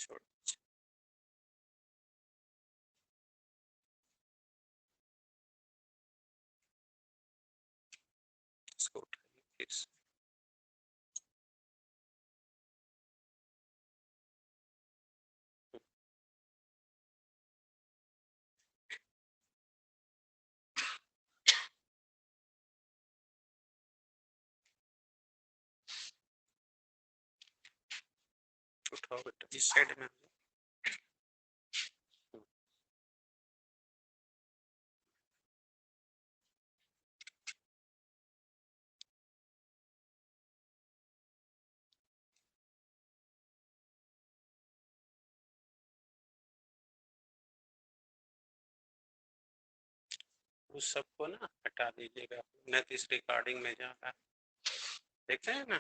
छोड़ इसको उठाइए फिर से। उठाओ बेटा इस साइड में। उस सबको ना हटा दीजिएगा, नहीं तो इस रिकॉर्डिंग में जा रहा है, देखते हैं ना।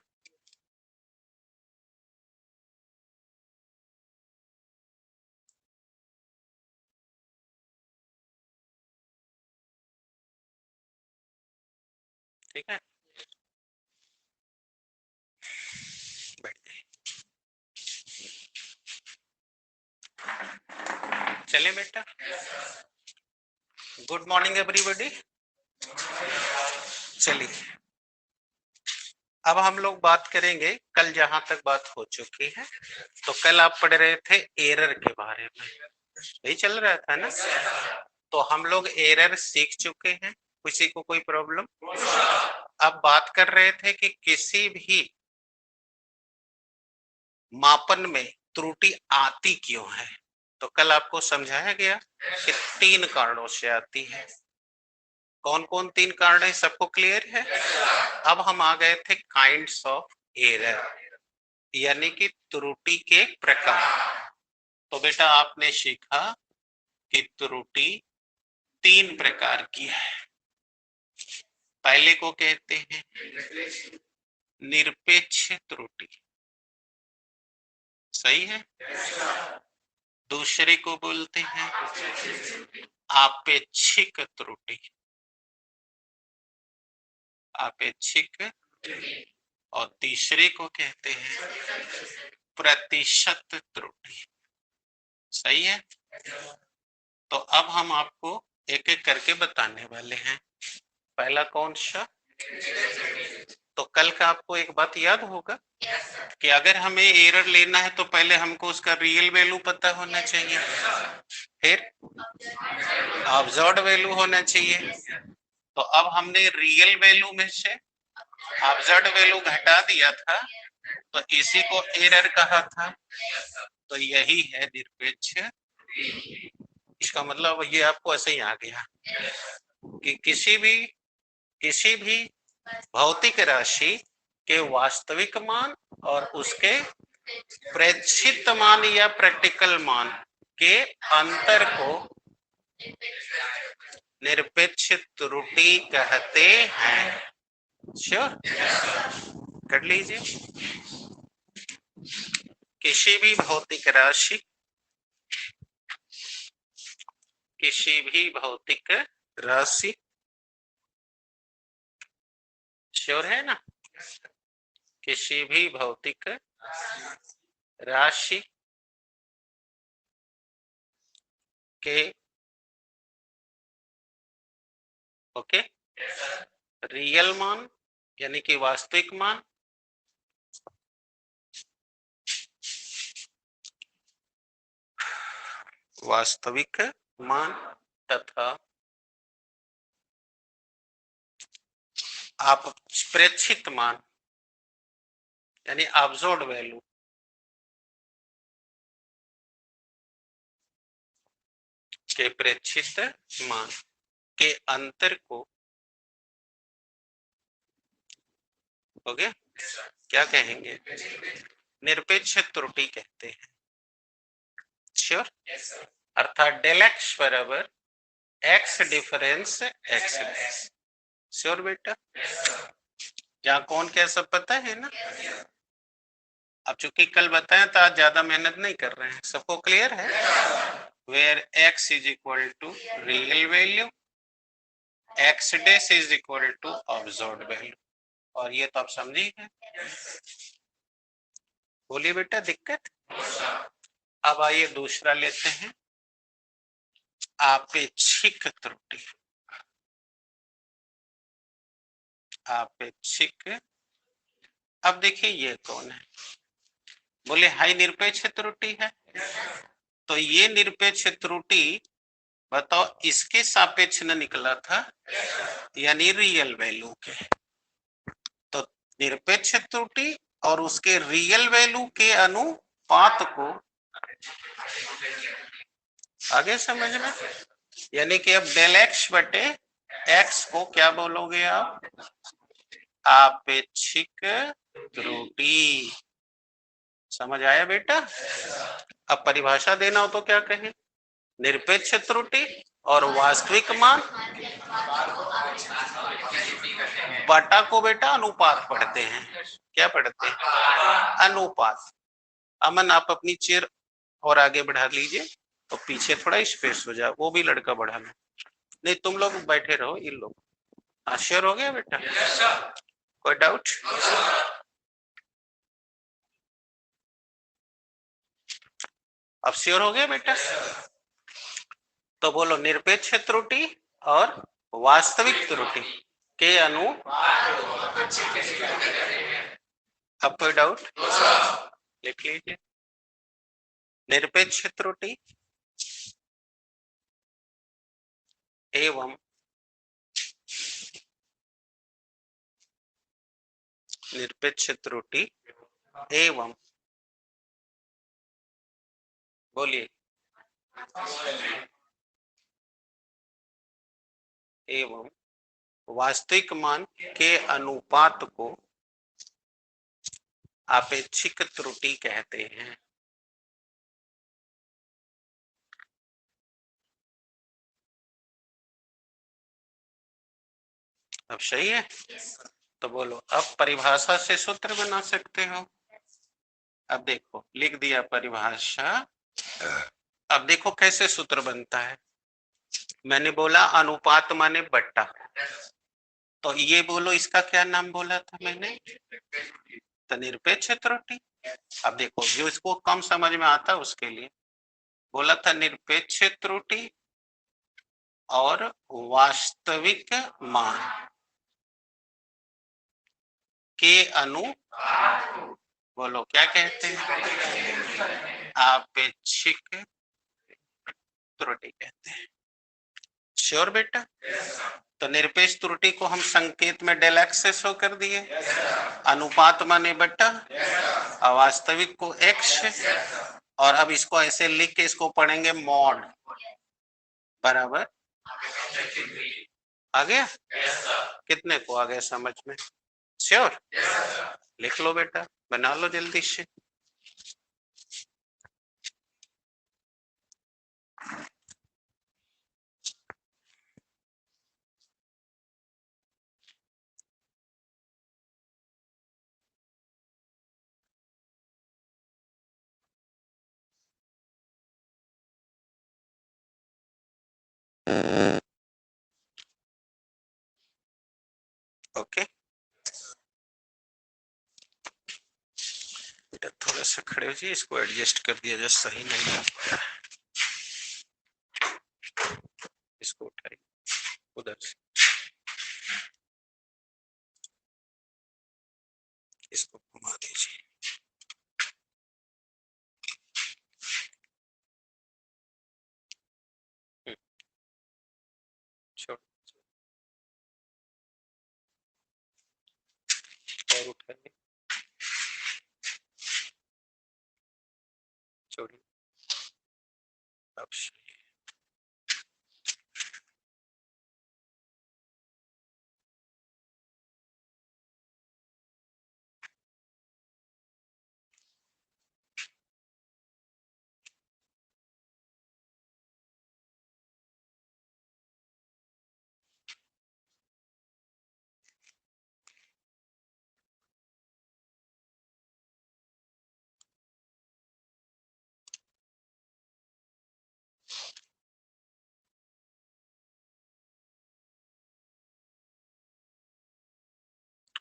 ठीक है, बैठ जाइए। चले बेटा, गुड मॉर्निंग एवरीबॉडी। चलिए अब हम लोग बात करेंगे, कल जहां तक बात हो चुकी है, तो कल आप पढ़ रहे थे एरर के बारे में, यही चल रहा था ना। तो हम लोग एरर सीख चुके हैं, किसी को कोई प्रॉब्लम। अब बात कर रहे थे कि किसी भी मापन में त्रुटि आती क्यों है। तो कल आपको समझाया गया कि 3 कारणों से आती है। कौन कौन 3 कारण है, सबको क्लियर है। अब हम आ गए थे काइंड्स ऑफ एरर, यानी कि त्रुटि के प्रकार। तो बेटा आपने सीखा कि त्रुटि 3 प्रकार की है। पहले को कहते हैं निरपेक्ष त्रुटि, सही है। दूसरे को बोलते हैं आपेक्षिक त्रुटि, आपेक्षिक। और तीसरे को कहते हैं प्रतिशत त्रुटि, सही है। तो अब हम आपको एक एक करके बताने वाले हैं। पहला कौन सा, तो कल का आपको एक बात याद होगा कि अगर हमें एरर लेना है तो पहले हमको उसका रियल वैल्यू पता होना चाहिए, फिर ऑब्जर्व्ड वैल्यू होना चाहिए। तो अब हमने रियल वैल्यू में से ऑब्जर्व्ड वैल्यू घटा दिया था, तो इसी को एरर कहा था। तो यही है निरपेक्ष। इसका मतलब ये आपको ऐसे ही आ गया कि किसी भी भौतिक राशि के वास्तविक मान और उसके प्रेक्षित मान या प्रैक्टिकल मान के अंतर को निरपेक्ष त्रुटि कहते हैं। श्योर, कर लीजिए। किसी भी भौतिक राशि, किसी भी भौतिक राशि, श्योर है ना, किसी भी भौतिक राशि के ओके रियल मान यानी कि वास्तविक मान वास्तविक मान तथा आप प्रेक्षित मान यानी ऑब्जर्व्ड वैल्यू के प्रेक्षित मान के अंतर को ओके क्या कहेंगे, निरपेक्ष त्रुटि कहते हैं। श्योर, अर्थात डेल एक्स बराबर एक्स डिफरेंस एक्स। श्योर बेटा, क्या कौन क्या सब पता है ना। अब चूंकि कल बताया तो आज ज्यादा मेहनत नहीं कर रहे हैं, सबको क्लियर है। Where x is equal to real value, x dash is equal to observed value. और ये तो आप समझी है। बोलिए बेटा दिक्कत। अब आइए दूसरा लेते हैं, आपेक्षिक त्रुटि। आपेक्षिक, अब देखिए ये कौन है, बोले हाई निरपेक्ष त्रुटि है। तो ये निरपेक्ष त्रुटि बताओ इसके सापेक्ष न निकला था, यानी रियल वैल्यू के। तो निरपेक्ष त्रुटि और उसके रियल वैल्यू के अनुपात को, आगे समझ में, यानी कि अब डेल एक्स बटे एक्स को क्या बोलोगे आप, आपेक्षिक त्रुटि। समझ आया बेटा? अब परिभाषा देना हो तो क्या कहें, निरपेक्ष त्रुटि और वास्तविक मान बटा को बेटा अनुपात पढ़ते हैं। क्या पढ़ते हैं? अनुपात। अमन आप अपनी चेयर और आगे बढ़ा लीजिए, तो पीछे थोड़ा स्पेस हो जाए, वो भी लड़का बढ़ा लो। नहीं तुम लोग बैठे रहो, इन लोग। हाँ श्योर हो गया बेटा? कोई डाउट? अब श्योर हो गया बेटा? तो बोलो निरपेक्ष त्रुटि और वास्तविक त्रुटि के अनु, अब कोई डाउट? लिख लीजिए, निरपेक्ष त्रुटि एवं निरपेक्ष त्रुटि एवं, बोलिए, एवं वास्तविक मान के अनुपात को आपेक्षिक त्रुटि कहते हैं। अब सही है? तो बोलो अब परिभाषा से सूत्र बना सकते हो। अब देखो लिख दिया परिभाषा। अब देखो कैसे सूत्र बनता है। मैंने बोला अनुपात माने बट्टा, तो ये बोलो इसका क्या नाम बोला था मैंने, तो निरपेक्ष त्रुटि। अब देखो जो इसको कम समझ में आता उसके लिए बोला था निरपेक्ष त्रुटि और वास्तविक मान के अनु, बोलो क्या कहते हैं, आपेक्षिक त्रुटि कहते हैं। श्योर बेटा? तो निरपेक्ष त्रुटि को हम संकेत में डेल एक्स से शो कर दिए, अनुपात माने बट्टा, अवास्तविक को एक्स, और अब इसको ऐसे लिख के इसको पढ़ेंगे मॉड बराबर, आ गया? कितने को आ गया समझ में? श्योर? लिख लो बेटा, बना लो जल्दी से। ओके बेटा, थोड़ा सा खड़े हो जाइए, इसको एडजस्ट कर दिया जाए, सही नहीं लग पाया। इसको उठाइए उधर से, इसको घुमा दीजिए। छोड़ और उठाइए, छोड़िए। अब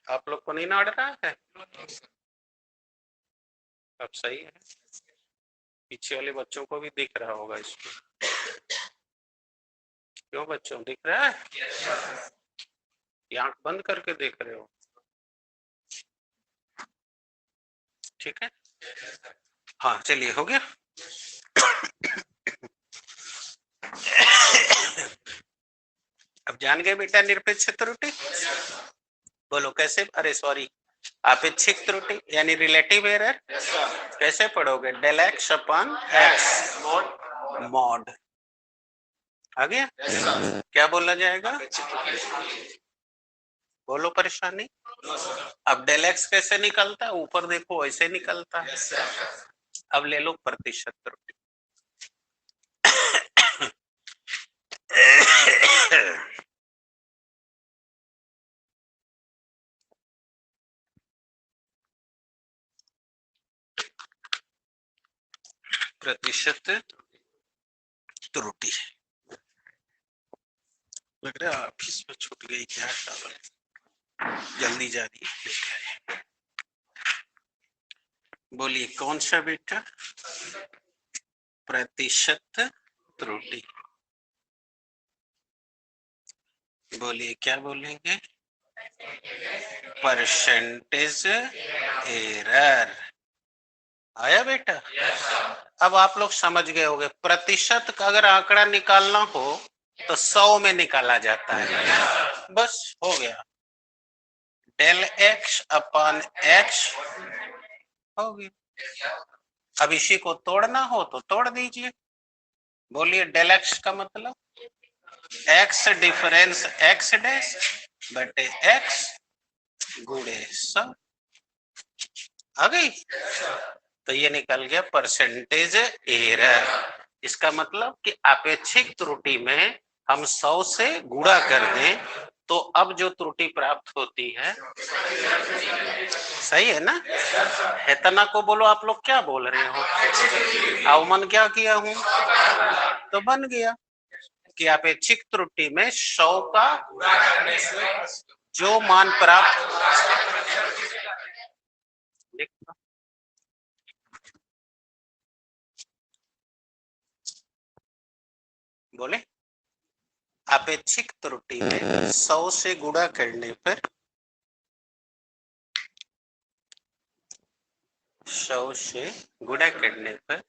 आप लोग को नहीं ना अड़ रहा है? अब सही है। पीछे वाले बच्चों को भी दिख रहा होगा इसमें। क्यों बच्चों, दिख रहा है? ये आंख बंद करके देख रहे हो? ठीक है, हाँ चलिए, हो गया। अब जान गए बेटा निरपेक्ष त्रुटि? बोलो कैसे, अरे सॉरी, आपेक्षिक त्रुटि यानी रिलेटिव एरर कैसे पढ़ोगे? Del x upon x mod. आ गया? क्या बोला जाएगा? बोलो परेशानी। अब डेल एक्स कैसे निकलता है? ऊपर देखो ऐसे निकलता है। अब ले लो प्रतिशत त्रुटि। प्रतिशत त्रुटि। लग रहा है ऑफिस में छूट गई क्या? जल्दी जा रही है। बोलिए कौन सा बेटा? प्रतिशत त्रुटि। बोलिए क्या बोलेंगे? Percentage error. आया बेटा? अब आप लोग समझ गए होंगे, प्रतिशत का अगर आंकड़ा निकालना हो तो 100 में निकाला जाता है, बस हो गया। डेल एक्स अपॉन एक्स हो गया। अब इसी को तोड़ना हो तो तोड़ दीजिए। बोलिए डेल एक्स का मतलब एक्स डिफरेंस एक्स डैश बटे एक्स गुणे 100। आ गई? तो ये निकल गया परसेंटेज एरर। इसका मतलब कि आपेक्षिक त्रुटि में हम 100 से गुणा कर दें तो अब जो त्रुटि प्राप्त होती है, सही है ना? हेतना को बोलो, आप लोग क्या बोल रहे हो? अवमान क्या किया हूं? तो बन गया कि अपेक्षिक त्रुटि में 100 का जो मान प्राप्त, बोले अपेक्षिक त्रुटि में 100 से गुणा करने पर 100 से गुणा करने पर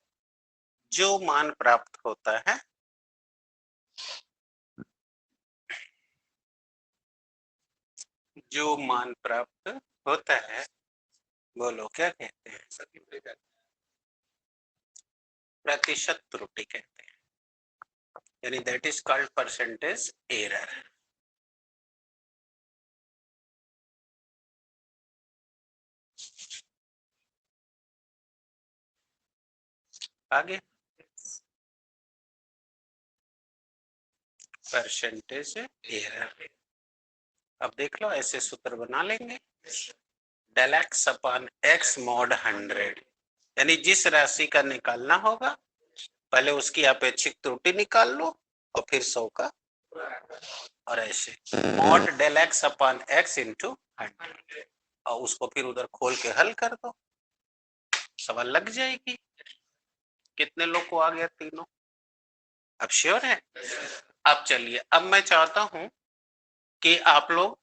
जो मान प्राप्त होता है, जो मान प्राप्त होता है, बोलो क्या कहते हैं? प्रतिशत त्रुटि कहते हैं, यानी that is called percentage error. आगे परसेंटेज एरर। अब देख लो, ऐसे सूत्र बना लेंगे। Del x upon x mod 100, यानी जिस राशि का निकालना होगा पहले उसकी अपेक्षिक त्रुटि निकाल लो और फिर 100 का, और ऐसे mod del x upon x into 100, और उसको फिर उधर खोल के हल कर दो, सवाल लग जाएगी। कितने लोग को आ गया तीनों? अब श्योर है? अब चलिए, अब मैं चाहता हूं कि आप लोग,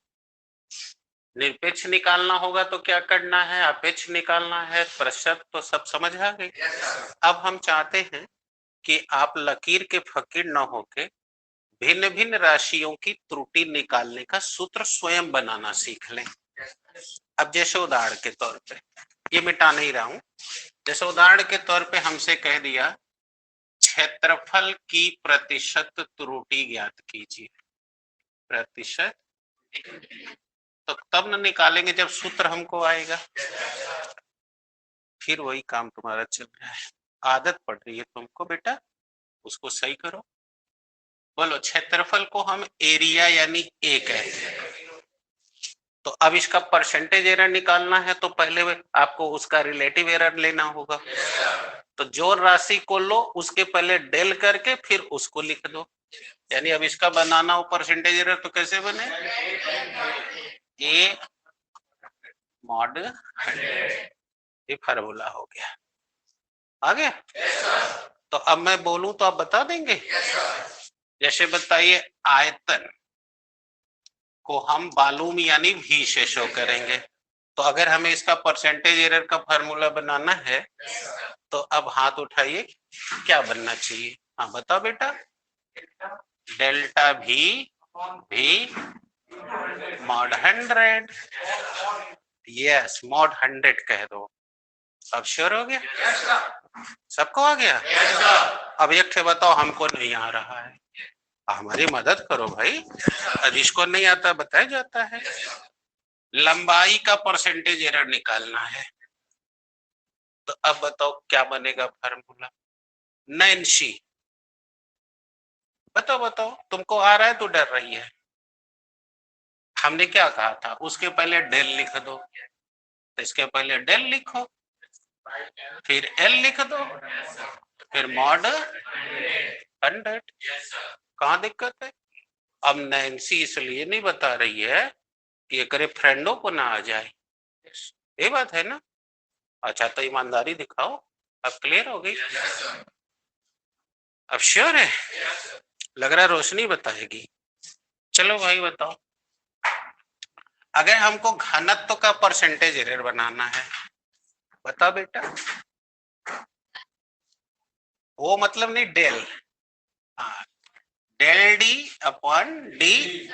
निरपेक्ष निकालना होगा तो क्या करना है, अपेक्ष निकालना है, प्रतिशत तो सब समझ आ गई। अब हम चाहते हैं कि आप लकीर के फकीर न होके भिन्न भिन्न राशियों की त्रुटि निकालने का सूत्र स्वयं बनाना सीख लें। अब जैसे उदाहरण के तौर पे, ये मिटा नहीं रहा हूं, जैसे उदाहरण के तौर पे हमसे कह दिया क्षेत्रफल की प्रतिशत त्रुटि ज्ञात कीजिए। प्रतिशत, तो तब न निकालेंगे जब सूत्र हमको आएगा। फिर वही काम तुम्हारा चल रहा है, आदत पड़ रही है तुमको बेटा, उसको सही करो। बोलो क्षेत्रफल को हम एरिया यानी ए कहते हैं। तो अब इसका परसेंटेज एरर निकालना है तो पहले आपको उसका रिलेटिव एरर लेना होगा। तो जो राशि को लो उसके पहले डेल करके फिर उसको लिख दो, यानी अब इसका बनाना हो परसेंटेज एरर तो कैसे बने? ए मॉड 100, ये फार्मूला हो गया। आ गया? तो अब मैं बोलूं तो आप बता देंगे? जैसे बताइए, आयतन को हम वॉल्यूम यानी V से शो करेंगे। तो अगर हमें इसका परसेंटेज एरर का फार्मूला बनाना है तो अब हाथ उठाइए, क्या बनना चाहिए? हाँ बताओ बेटा। डेल्टा भी मॉड 100। यस, मॉड 100 कह दो। अब श्योर हो गया? सबको आ गया? अब एक ठे बताओ, हमको नहीं आ रहा है, हमारी मदद करो भाई। जिसको नहीं आता बताया जाता है। लंबाई का परसेंटेज एरर निकालना है, तो अब बताओ क्या बनेगा फार्मूला? नैन्सी, बताओ बताओ, तुमको आ रहा है तो डर रही है। हमने क्या कहा था? उसके पहले डेल लिख दो, तो इसके पहले डेल लिखो, फिर एल लिख दो, फिर मॉड 100। कहाँ दिक्कत है? अब नैन्सी इसलिए नहीं बता रही है कि ये करे फ्रेंडों को ना आ जाए, ये बात है ना? अच्छा तो ईमानदारी दिखाओ। अब क्लियर हो गई? अब श्योर है? लग रहा है रोशनी बताएगी। चलो भाई बताओ, अगर हमको घनत्व का परसेंटेज एरर बनाना है, बताओ बेटा। वो मतलब नहीं, डेल। हाँ, del d upon d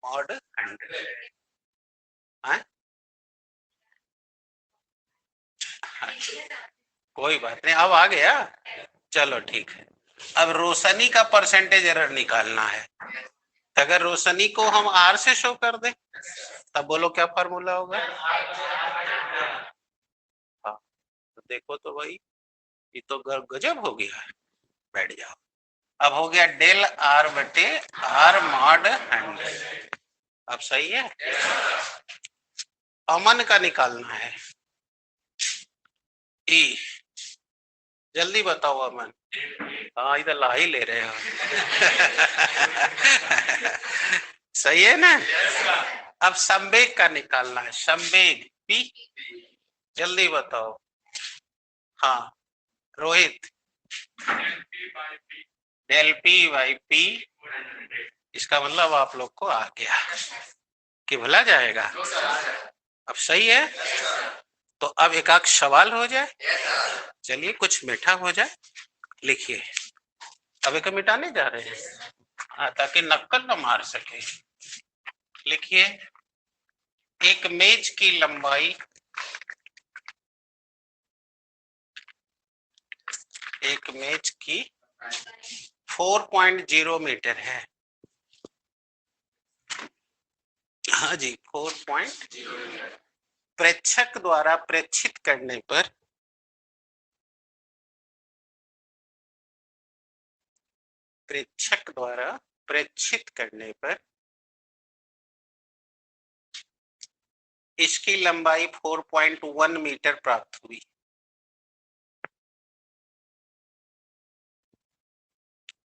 mod 100। हाँ? कोई बात नहीं, अब आ गया। चलो ठीक है। अब रोशनी का परसेंटेज एरर निकालना है। अगर रोशनी को हम आर से शो कर दें, तब बोलो क्या फॉर्मूला होगा? हाँ, तो देखो तो भाई, ये तो गजब हो गया है। बैठ जाओ। अब हो गया डेल आर बटे आर मॉड 100। अब सही है? अमन का निकालना है। ई, जल्दी बताओ अमन। हाँ, इधर ला ही ले रहे हो। सही है ना? अब संवेग का निकालना है, संवेग पी। जल्दी बताओ। हाँ Rohit. Del p by p. इसका मतलब आप लोग को आ गया कि भला जाएगा। अब सही है? तो अब एक आध सवाल हो जाए, चलिए कुछ मीठा हो जाए। लिखिए, अब एक मिटाने जा रहे हैं। हाँ, ताकि नक्कल न मार सके। लिखिए, एक मेज की लंबाई, एक मेज की 4.0 मीटर है। हाँ जी, 4.0। प्रेक्षक द्वारा प्रेक्षित करने पर, प्रेक्षक द्वारा प्रेक्षित करने पर इसकी लंबाई 4.1 मीटर प्राप्त हुई।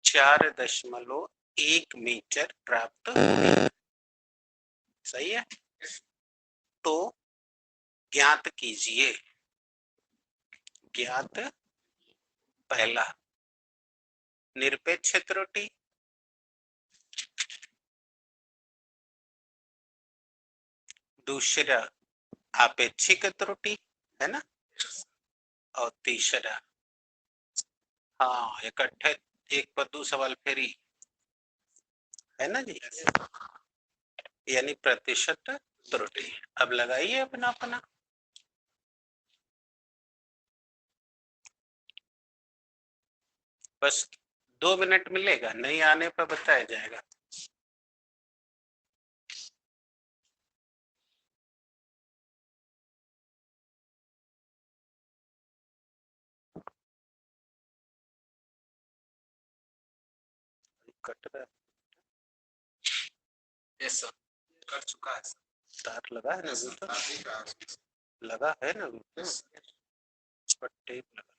4.1 मीटर प्राप्त हुई। सही है? तो ज्ञात कीजिए, ज्ञात पहला निरपेक्ष त्रुटि, दूसरा आपेक्षिक त्रुटि, है ना? और तीसरा, हाँ इकट्ठे एक पर दो सवाल फेरी, है ना जी? यानी प्रतिशत त्रुटि। अब लगाइए अपना अपना। बस 2 मिनट मिलेगा, नहीं आने पर बताया जाएगा। कट रहा है? यस सर, कट चुका है। तार लगा है ना अभी तो? लगा है ना अभी तो? उस पर टेप लगा।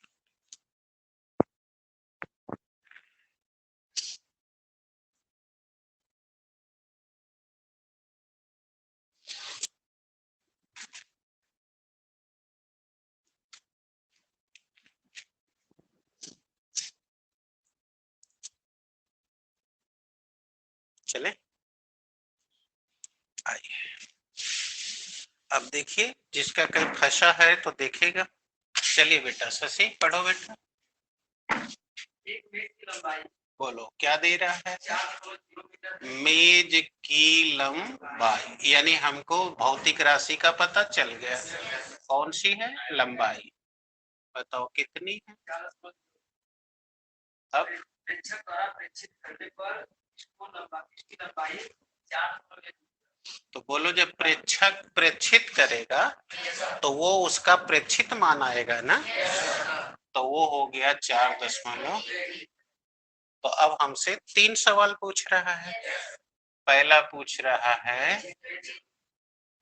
चले आइए, अब देखिए जिसका कहीं फंसा है तो देखेगा। चलिए बेटा, शशि पढ़ो बेटा। बोलो क्या दे रहा है? मेज की लंबाई, यानी हमको भौतिक राशि का पता चल गया। कौन सी है? लंबाई। बताओ कितनी है? अब तो बोलो, जब प्रेक्षक प्रेक्षित करेगा तो वो उसका प्रेक्षित मान आएगा ना, तो वो हो गया 4 दशमलव। तो अब हमसे 3 सवाल पूछ रहा है। पहला पूछ रहा है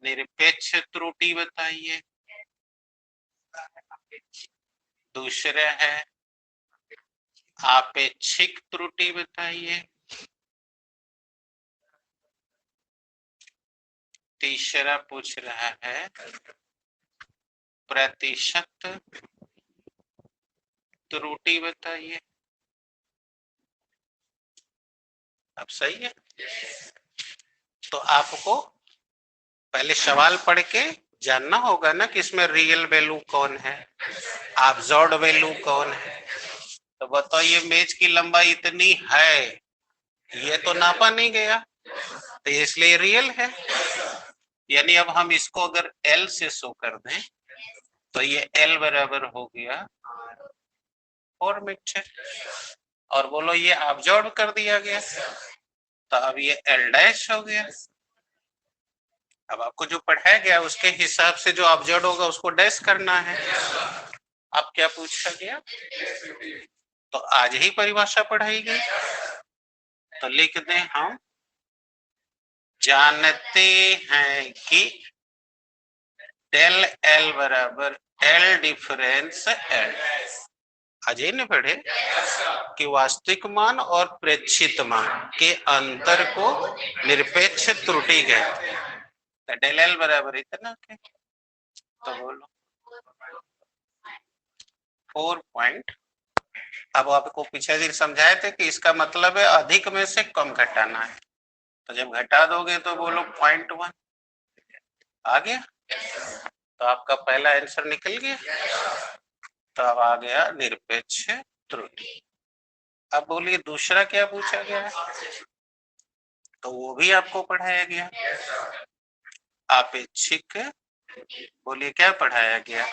निरपेक्ष त्रुटि बताइए, दूसरा है आपेक्षिक त्रुटि बताइए, तीसरा पूछ रहा है प्रतिशत त्रुटि बताइए। अब सही है, तो आपको पहले सवाल पढ़ के जानना होगा ना कि इसमें रियल वैल्यू कौन है, ऑब्जर्व्ड वैल्यू कौन है। तो बताओ, ये मेज की लंबाई इतनी है, ये तो नापा नहीं गया, तो इसलिए रियल है। यानी अब हम इसको अगर L से शो कर दें तो ये L बराबर हो गया 4 मीटर। और बोलो ये ऑब्जर्व कर दिया गया, तो अब ये L डैश हो गया। अब आपको जो पढ़ाया गया उसके हिसाब से जो ऑब्जर्व होगा उसको डैश करना है। अब क्या पूछा गया? तो आज ही परिभाषा पढ़ाई गई, तो लिख दें हम जानते हैं कि डेल एल बराबर एल डिफरेंस एल। अजय ने पढ़े कि वास्तविक मान और प्रेक्षित मान के अंतर को निरपेक्ष त्रुटि कहते हैं। तो डेल एल बराबर इतना के, तो बोलो 4 अब आपको पीछे दिन समझाए थे कि इसका मतलब है अधिक में से कम घटाना है, तो जब घटा दोगे तो बोलो 0.1 आ गया, तो आपका पहला आंसर निकल गया। तो अब आ गया निरपेक्ष त्रुटि। अब बोलिए दूसरा क्या पूछा गया है, तो वो भी आपको पढ़ाया गया आपेक्षिक। बोलिए क्या पढ़ाया गया?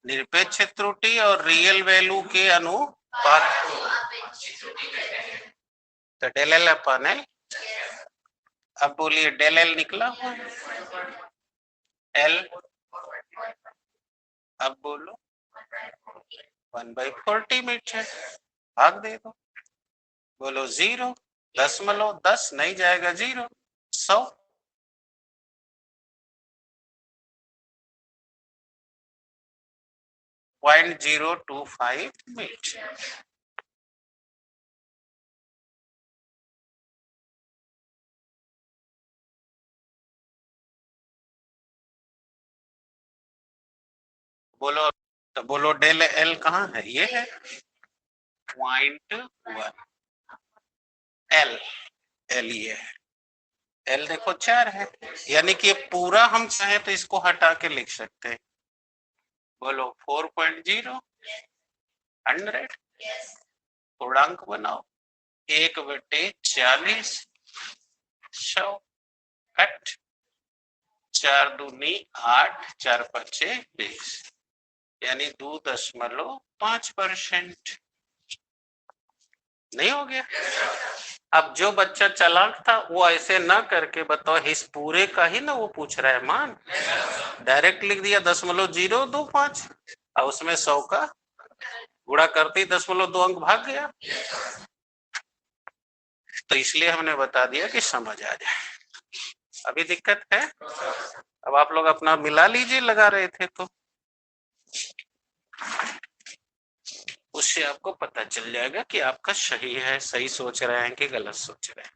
निरपेक्ष त्रुटि और रियल वैल्यू के अनुपात, तो डेल एल अपन एल। अब बोलिए डेल एल निकला हुआ एल, अब बोलो 1/40 मीटर, भाग दे दो। बोलो 0.10 नहीं जाएगा 0, 100। 0.025 मीटर। बोलो, तो बोलो डेल एल कहाँ है? ये है 0.1 एल। एल ये है, एल देखो 4 है, यानी कि पूरा हम चाहे तो इसको हटा के लिख सकते हैं। बोलो 4.0 100, पूर्णांक बनाओ 1/40 100 कट 4 दूनी 8 4 पचे 20, यानी 2.5%। नहीं हो गया? अब जो बच्चा चालाक था वो ऐसे ना करके, बताओ इस पूरे का ही ना वो पूछ रहा है मान, डायरेक्ट लिख दिया 0.025 और उसमें 100 का गुणा करते ही 0.2 अंक भाग गया। तो इसलिए हमने बता दिया कि समझ आ जाए। अभी दिक्कत है? अब आप लोग अपना मिला लीजिए, लगा रहे थे तो उससे आपको पता चल जाएगा कि आपका सही है, सही सोच रहे हैं कि गलत सोच रहे हैं।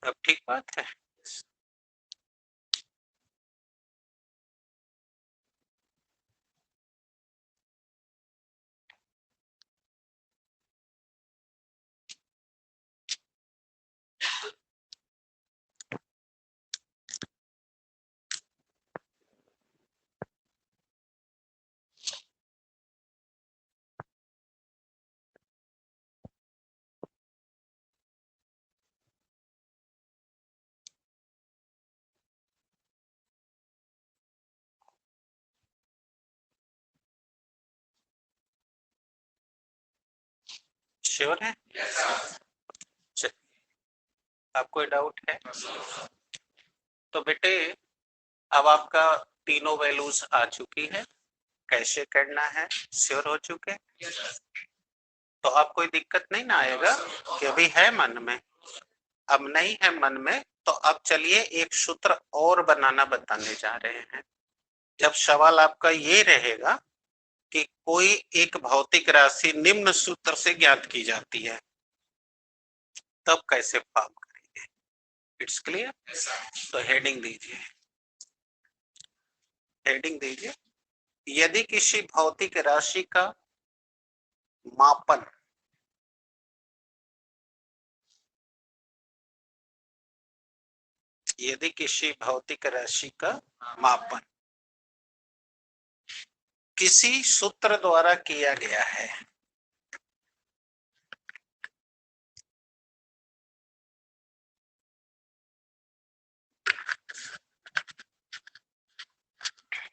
अब ठीक बात है। श्योर है? आप कोई डाउट है? तो बेटे अब आपका तीनों वैल्यूज आ चुकी है, कैसे करना है श्योर हो चुके? तो अब कोई दिक्कत नहीं ना आएगा कि अभी है मन में? अब नहीं है मन में तो अब चलिए एक सूत्र और बनाना बताने जा रहे हैं। जब सवाल आपका ये रहेगा कि कोई एक भौतिक राशि निम्न सूत्र से ज्ञात की जाती है, तब कैसे फॉर्म करेंगे? It's clear? तो हेडिंग दीजिए, हेडिंग दीजिए, यदि किसी भौतिक राशि का मापन यदि किसी भौतिक राशि का मापन किसी सूत्र द्वारा किया गया है,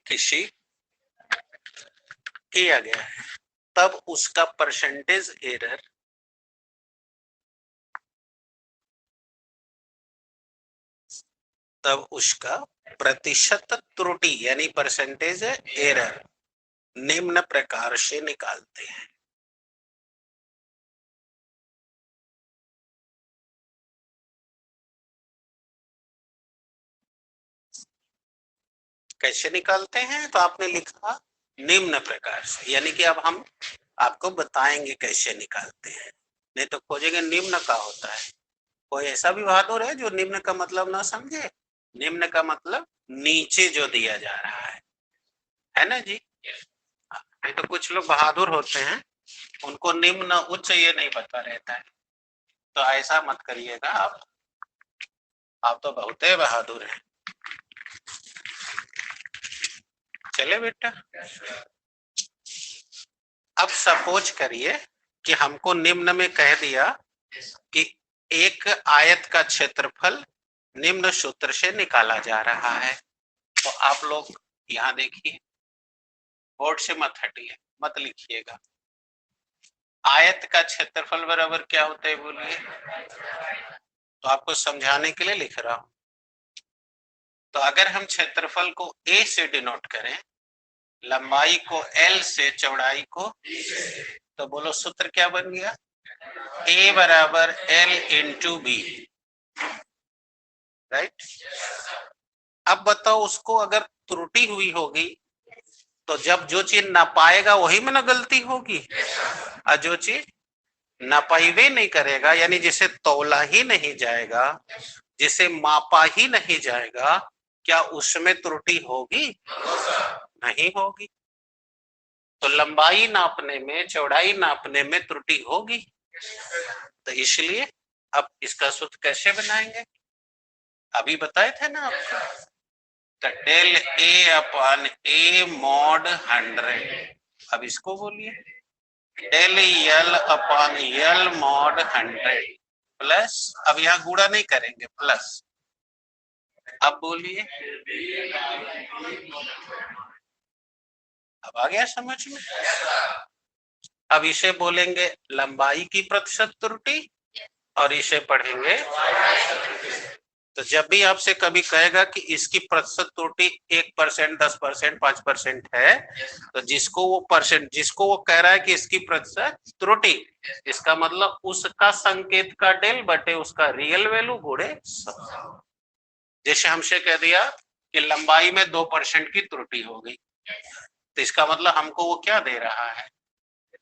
किसी किया गया है, तब उसका परसेंटेज एरर तब उसका प्रतिशत त्रुटि यानी परसेंटेज एरर निम्न प्रकार से निकालते हैं। कैसे निकालते हैं? तो आपने लिखा निम्न प्रकार से, यानी कि अब हम आपको बताएंगे कैसे निकालते हैं, नहीं तो खोजेंगे निम्न का होता है। कोई ऐसा भी बहादुर है जो निम्न का मतलब ना समझे? निम्न का मतलब नीचे जो दिया जा रहा है ना जी? नहीं तो कुछ लोग बहादुर होते हैं, उनको निम्न उच्च ये नहीं पता रहता है, तो ऐसा मत करिएगा आप तो बहुत ही बहादुर हैं। चले बेटा, अब सपोज करिए कि हमको निम्न में कह दिया कि एक आयत का क्षेत्रफल निम्न सूत्र से निकाला जा रहा है। तो आप लोग यहाँ देखिए, बोर्ड से मत हटिए, मत लिखिएगा। आयत का क्षेत्रफल बराबर क्या होता है बोलिए? तो आपको समझाने के लिए लिख रहा हूं। तो अगर हम क्षेत्रफल को a से डिनोट करें, लंबाई को l से, चौड़ाई को, तो बोलो सूत्र क्या बन गया? a बराबर l इंटू बी, राइट? अब बताओ उसको अगर त्रुटि हुई होगी तो जब जो चीज ना पाएगा वही में ना गलती होगी, और जो चीज नापाइवे नहीं करेगा यानी जिसे तौला ही नहीं जाएगा, जिसे मापा ही नहीं जाएगा, क्या उसमें त्रुटि होगी? नहीं होगी। तो लंबाई नापने में, चौड़ाई नापने में त्रुटि होगी। तो इसलिए अब इसका सूत्र कैसे बनाएंगे? अभी बताए थे ना आपको, तो del A upon A mod 100। अब इसको बोलिए डेल यल अपॉन यल मॉड 100 प्लस, अब यहाँ गुणा नहीं करेंगे, प्लस। अब बोलिए, अब आ गया समझ में? अब इसे बोलेंगे लंबाई की प्रतिशत त्रुटि और इसे पढ़ेंगे। तो जब भी आपसे कभी कहेगा कि इसकी प्रतिशत त्रुटि 1%, 10%, 5% है, तो जिसको वो कह रहा है कि इसकी प्रतिशत त्रुटि, इसका मतलब उसका संकेत का डेल बटे उसका रियल वैल्यू गुणे 100। जैसे हमसे कह दिया कि लंबाई में 2% की त्रुटि हो गई, तो इसका मतलब हमको वो क्या दे रहा है?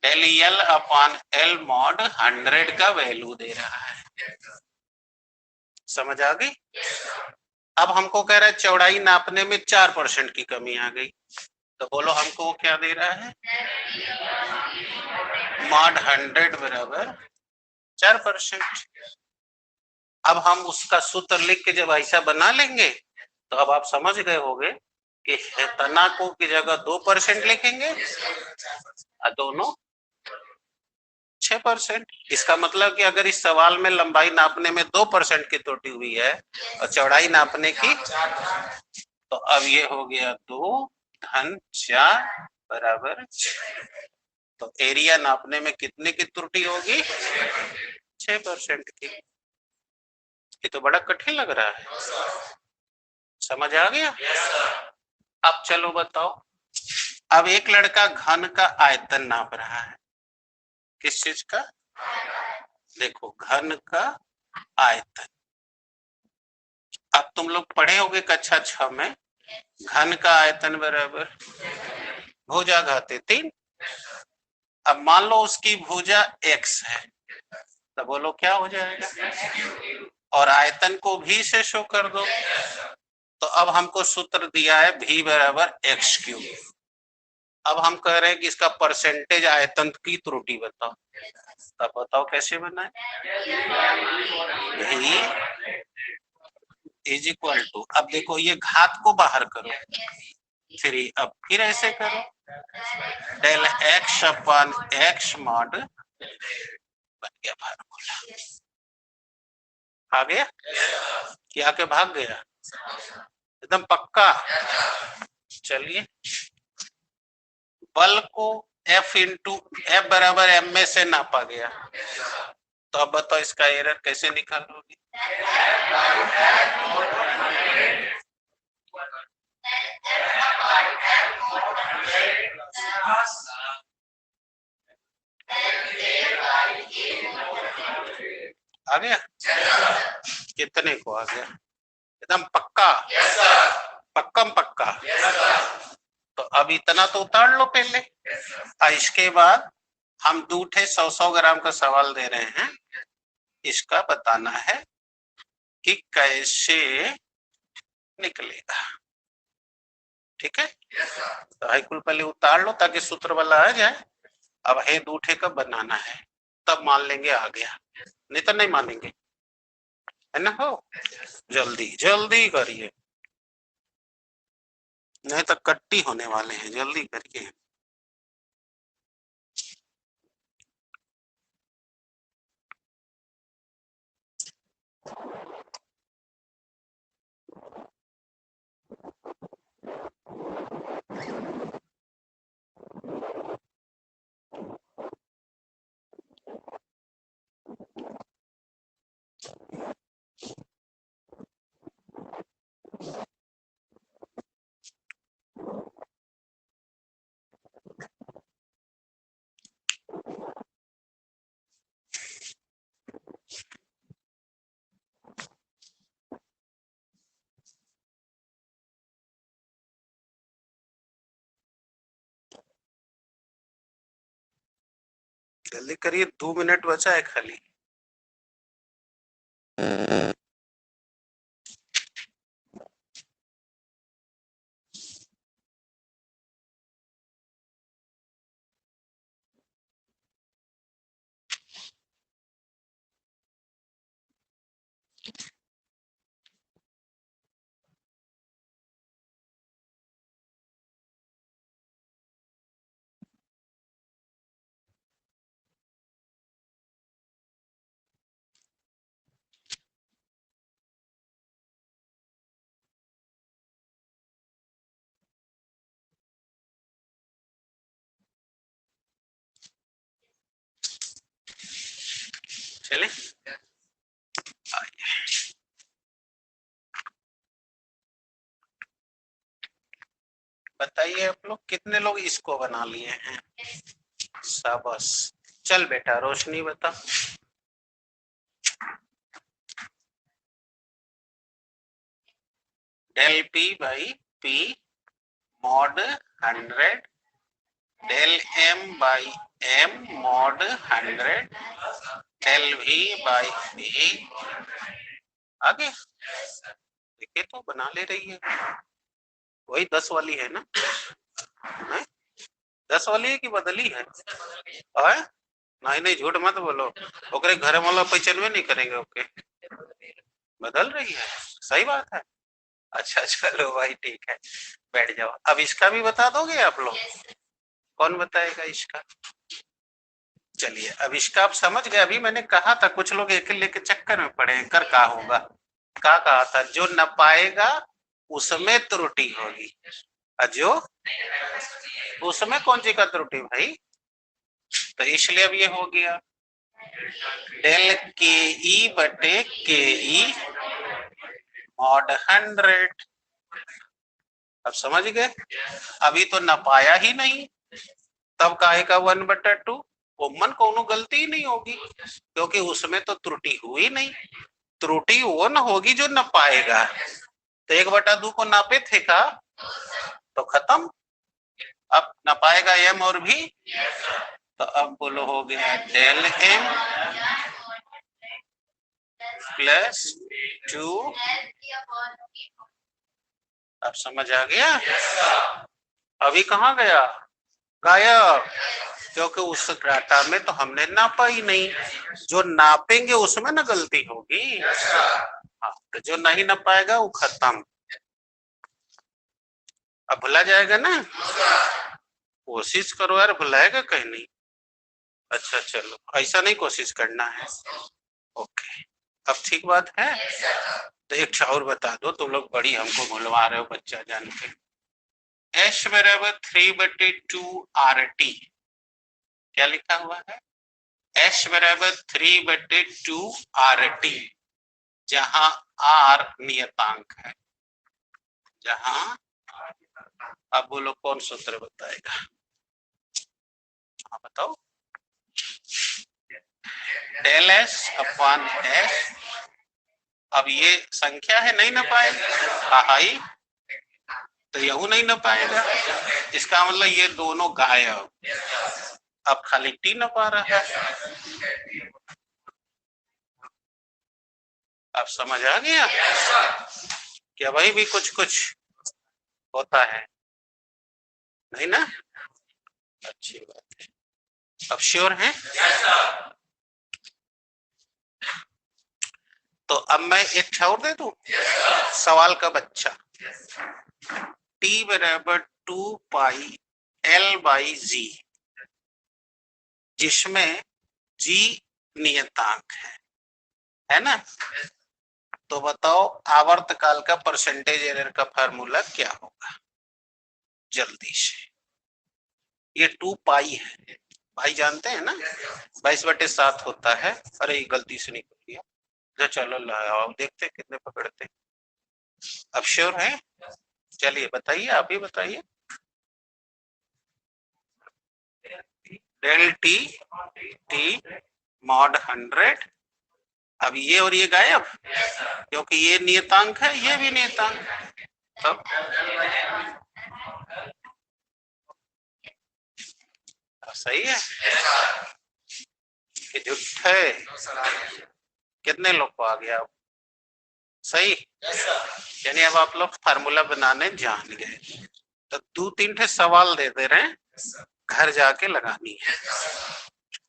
डेल यल अपॉन एल मॉड 100 का वैल्यू दे रहा है। समझ आ गई? अब हमको कह रहा है चौड़ाई नापने में 4% की कमी आ गई, तो बोलो हमको वो क्या दे रहा है? मॉड 100 बराबर 4%। अब हम उसका सूत्र लिख के जब ऐसा बना लेंगे तो अब आप समझ गए होंगे कि तना को की जगह 2% लिखेंगे और दोनों 6%। इसका मतलब कि अगर इस सवाल में लंबाई नापने में 2% की त्रुटि हुई है और चौड़ाई नापने की, तो अब ये हो गया 2 धन 4 बराबर 6। तो एरिया नापने में कितने की त्रुटि होगी? 6% की। ये तो बड़ा कठिन लग रहा है, समझ आ गया? अब चलो बताओ, अब एक लड़का घन का आयतन नाप रहा है। किस चीज का? देखो, घन का आयतन। अब तुम लोग पढ़े होगे कक्षा 6 में, घन का आयतन बराबर भुजा घाते 3। अब मान लो उसकी भुजा x है, तो बोलो क्या हो जाएगा? और आयतन को v से शो कर दो। तो अब हमको सूत्र दिया है v बराबर x³। अब हम कह रहे हैं कि इसका परसेंटेज आयतन की त्रुटि बताओ। तब बताओ कैसे बनाए? v इज इक्वल टू, अब देखो ये घात को बाहर करो, 3। अब फिर ऐसे करो, डेल x अपन x मॉड, बन गया फार्मूला। आ गया कि आके भाग गया? एकदम पक्का। चलिए, बल को F इंटू F बराबर M में से नापा गया, तो अब बताओ इसका एरर कैसे निकालोगे? आ गया? कितने को आ गया? एकदम पक्का? पक्कम पक्का। तो अब इतना तो उतार लो पहले। इसके बाद हम दूठे 100-100 ग्राम का सवाल दे रहे हैं, इसका बताना है कि कैसे निकलेगा। ठीक है? तो हाईकुल पहले उतार लो ताकि सूत्र वाला आ जाए। अब है दूठे का बनाना है, तब मान लेंगे आ गया, नहीं तो नहीं मानेंगे, है ना? हो जल्दी जल्दी करिए, नहीं तो कट्टी होने वाले हैं, जल्दी करिए। जल्दी करिए, 2 मिनट बचा है खाली। चले, बताइए आप लोग कितने लोग इसको बना लिए हैं? शाबाश। चल बेटा, रोशनी बता। Del p by p mod 100, del m by m mod 100, del v by v. आगे देखिए तो बना ले रही है, वही 10 वाली है ना? है? 10 वाली है कि बदली है? नहीं नहीं, झूठ मत बोलो, ओकरे घर वाला 95 नहीं करेंगे? ओके, बदल रही है, सही बात है। अच्छा चलो भाई, ठीक है, बैठ जाओ। अब इसका भी बता दोगे आप लोग? कौन बताएगा इसका? चलिए, अब इसका आप समझ गए। अभी मैंने कहा था कुछ लोग एक लेके चक्कर में पड़े हैं, कर का होगा, का कहा था, जो न पाएगा उसमें त्रुटि होगी, जो उसमें कौन सी का त्रुटि भाई? तो इसलिए अब ये हो गया डेल के ई बटे के ई मॉड 100। अब समझ गए? अभी तो नपाया ही नहीं, तब काहे का 1/2? कॉमन कोनो गलती ही नहीं होगी क्योंकि उसमें तो त्रुटि हुई नहीं। त्रुटि वो न होगी जो न पाएगा। तो 1/2 को नापे थे का तो खत्म। अब न पाएगा एम और भी, तो अब बोलो हो गया डेल एम प्लस 2। अब समझ आ गया? अभी कहाँ गया? गायब, क्योंकि उस डाटा में तो हमने नापा ही नहीं। जो नापेंगे उसमें ना गलती होगी। हाँ, तो जो नहीं नापाएगा वो खत्म। अब भुला जाएगा ना? कोशिश करो यार, भुलाएगा कहीं नहीं। अच्छा चलो, ऐसा नहीं कोशिश करना है। ओके, अब ठीक बात है। तो एक और बता दो, तुम लोग बड़ी हमको भुलवा रहे हो बच्चा जान के। एच बराबर 3/2 RT क्या लिखा हुआ है? एच बराबर 3/2 RT, जहां R नियतांक है। जहां, अब बोलो कौन सूत्र बताएगा? हाँ बताओ। Del s upon s. अब ये संख्या है, नहीं ना पाएगा हाई, तो यहू नहीं ना पाएगा। इसका मतलब ये दोनों गायब। अब खाली टी न पा रहा है। अब समझ आ गया क्या? भाई भी कुछ कुछ होता है, नहीं ना? अच्छी बात है। अब श्योर है? तो अब मैं एक छोड़ दे दूं सवाल का बच्चा। टी बराबर 2πL/g, जिसमें g नियतांक है ना? तो बताओ आवर्तकाल का परसेंटेज एरर का फार्मूला क्या होगा जल्दी से? ये 2π है, भाई जानते हैं ना, 22/7 होता है। अरे गलती से निकल गया। जो चलो लाओ, देखते कितने पकड़ते। अब श्योर है? चलिए बताइए, आप ही बताइए। Del t t mod 100। अब ये और ये गायब, क्योंकि ये नियतांक है, ये भी नियतांक। तब सही है कि झूठ है? कितने लोग को आ गया? सही, यानी अब आप लोग फार्मूला बनाने जान गए। तो 2-3 सवाल दे दे रहे हैं, घर जाके लगानी है,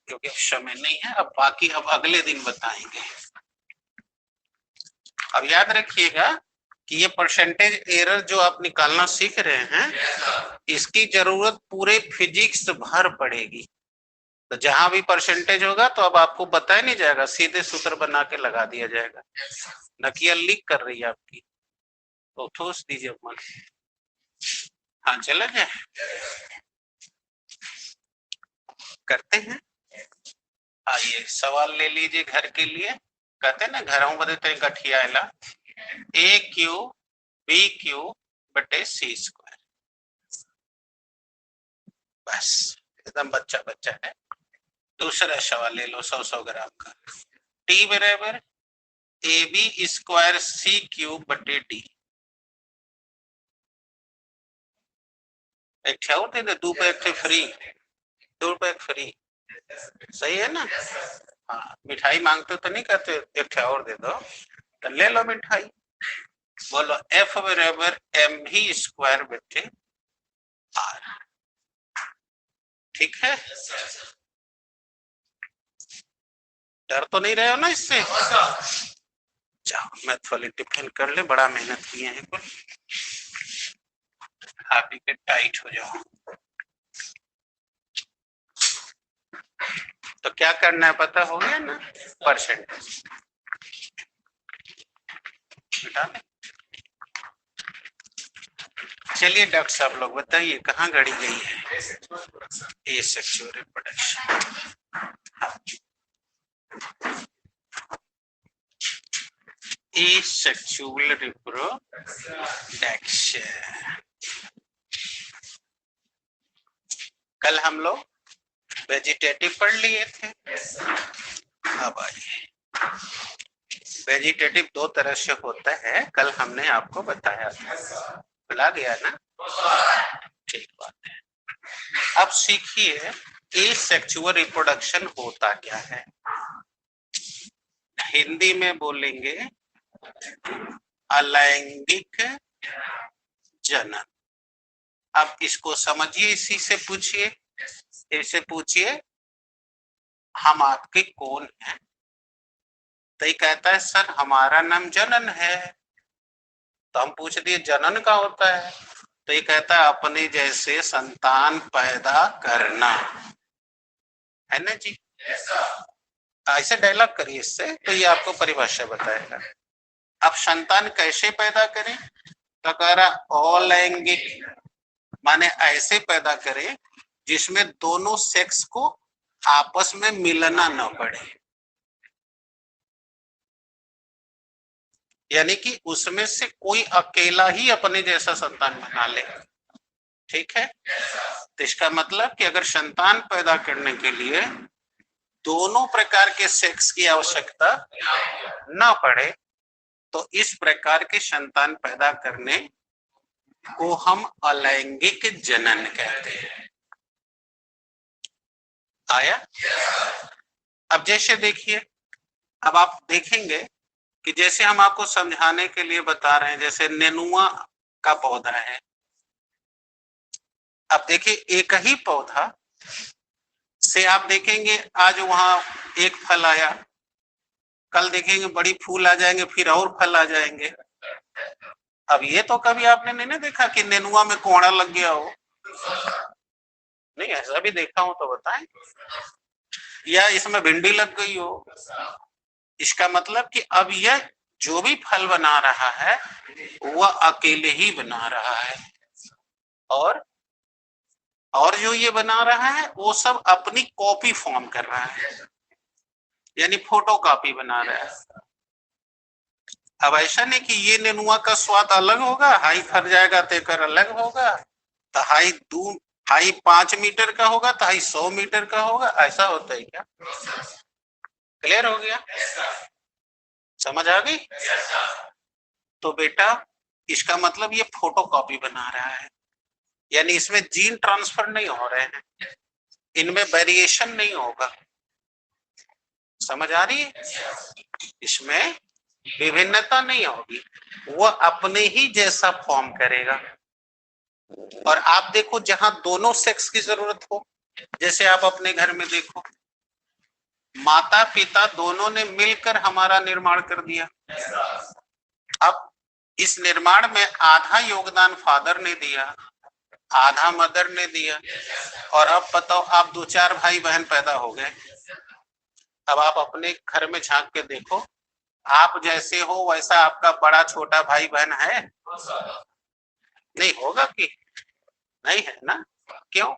क्योंकि समय नहीं है। अब बाकी अब अगले दिन बताएंगे। अब याद रखिएगा कि ये परसेंटेज एरर जो आप निकालना सीख रहे हैं, इसकी जरूरत पूरे फिजिक्स भर पड़ेगी। तो जहां भी परसेंटेज होगा तो अब आपको बताया नहीं जाएगा, सीधे सूत्र बना के लगा दिया जाएगा। नकिया लीक कर रही है आपकी, तो ठोस दीजिए मन। हाँ चला जाए, करते हैं। आइए सवाल ले लीजिए घर के लिए। कहते हैं ना घरों बदे तो गठियाला AQ BQ बटे C²। बस एकदम बच्चा बच्चा है। दूसरा सवाल ले लो 100 ग्राम का। T बराबर AB² C³ बटे D। एक और दे दे, 2 पे 1 फ्री, 2 पे 1 फ्री। सही है ना? हाँ, मिठाई मांगते तो नहीं कहते एक और दे दो, तो ले लो मिठाई। बोलो F बराबर mv² बटे R। ठीक है? डर तो नहीं रहे हो ना इससे? जाओ मैथ वाली टिफिन कर ले, बड़ा मेहनत किए हैं कुल। खा पी के टाइट हो जाओ। तो क्या करना है पता हो गया ना? परसेंटेज मिटा दे। चलिए डॉक्टर साहब लोग बताइए कहाँ गाड़ी गई है? Asexual reproduction. एसेक्सुअल रिप्रोडक्शन कल हम लोग वेजिटेटिव पढ़ लिए थे। अब आइए, वेजिटेटिव दो तरह से होता है, कल हमने आपको बताया था, भुला गया ना? ठीक बात है। अब सीखिए एसेक्सुअल रिप्रोडक्शन होता क्या है। हिंदी में बोलेंगे अलैंगिक जनन। अब इसको समझिए, इसी से पूछिए, इसे पूछिए हम आपके कौन हैं, तो ये कहता है सर हमारा नाम जनन है। तो हम पूछ दिए जनन का होता है, तो ये कहता है अपने जैसे संतान पैदा करना, है ना जी? ऐसे डायलॉग करिए इससे, तो ये आपको परिभाषा बताएगा। अब संतान कैसे पैदा करें, तो कह रहा अलैंगिक, माने ऐसे पैदा करें जिसमें दोनों सेक्स को आपस में मिलना न पड़े, यानी कि उसमें से कोई अकेला ही अपने जैसा संतान बना ले। ठीक है, तो इसका मतलब कि अगर संतान पैदा करने के लिए दोनों प्रकार के सेक्स की आवश्यकता न पड़े, तो इस प्रकार के संतान पैदा करने को हम अलैंगिक जनन कहते हैं। आया? अब जैसे देखिए, अब आप देखेंगे कि जैसे हम आपको समझाने के लिए बता रहे हैं, जैसे नेनुआ का पौधा है। अब देखिए एक ही पौधा से आप देखेंगे आज वहां एक फल आया, कल देखेंगे बड़ी फूल आ जाएंगे, फिर और फल आ जाएंगे। अब ये तो कभी आपने नहीं देखा कि नेनुआ में कोड़ा लग गया हो, नहीं ऐसा भी देखा हो तो बताएं, या इसमें भिंडी लग गई हो। इसका मतलब कि अब यह जो भी फल बना रहा है वह अकेले ही बना रहा है, और जो ये बना रहा है वो सब अपनी कॉपी फॉर्म कर रहा है, यानी फोटो कॉपी बना रहा है। अब ऐसा नहीं कि ये नेनुआ का स्वाद अलग होगा, हाई फर जाएगा तेकर अलग होगा, तो हाई 5 मीटर का होगा तो हाई 100 मीटर का होगा, ऐसा होता है क्या? क्लियर हो गया? समझ आ गई? तो बेटा इसका मतलब ये फोटो कॉपी बना रहा है, यानी इसमें जीन ट्रांसफर नहीं हो रहे हैं, इनमें वेरिएशन नहीं होगा। समझ आ रही है? इसमें विभिन्नता नहीं होगी, वो अपने ही जैसा फॉर्म करेगा। और आप देखो जहां दोनों सेक्स की जरूरत हो, जैसे आप अपने घर में देखो, माता पिता दोनों ने मिलकर हमारा निर्माण कर दिया। अब इस निर्माण में आधा योगदान फादर ने दिया, आधा मदर ने दिया, और अब बताओ आप 2-4 भाई बहन पैदा हो गए। अब आप अपने घर में झांक के देखो, आप जैसे हो वैसा आपका बड़ा छोटा भाई बहन है? नहीं होगा कि नहीं है ना? क्यों?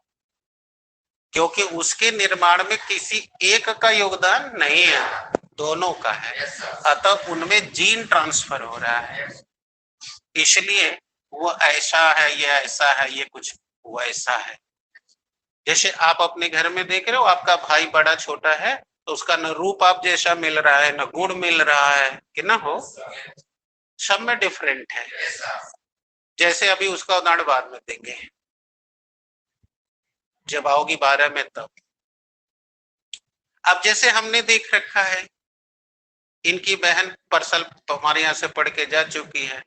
क्योंकि उसके निर्माण में किसी एक का योगदान नहीं है, दोनों का है, अतः उनमें जीन ट्रांसफर हो रहा है, इसलिए वो ऐसा है, ये ऐसा है, ये कुछ वैसा है। जैसे आप अपने घर में देख रहे हो, आपका भाई बड़ा छोटा है तो उसका न रूप आप जैसा मिल रहा है, न गुण मिल रहा है, कि ना हो, सब में डिफरेंट है। जैसे अभी उसका उदाहरण बाद में देंगे, जब आओगी 12 में तब। अब जैसे हमने देख रखा है, इनकी बहन परसल हमारे यहाँ से पढ़ के जा चुकी है,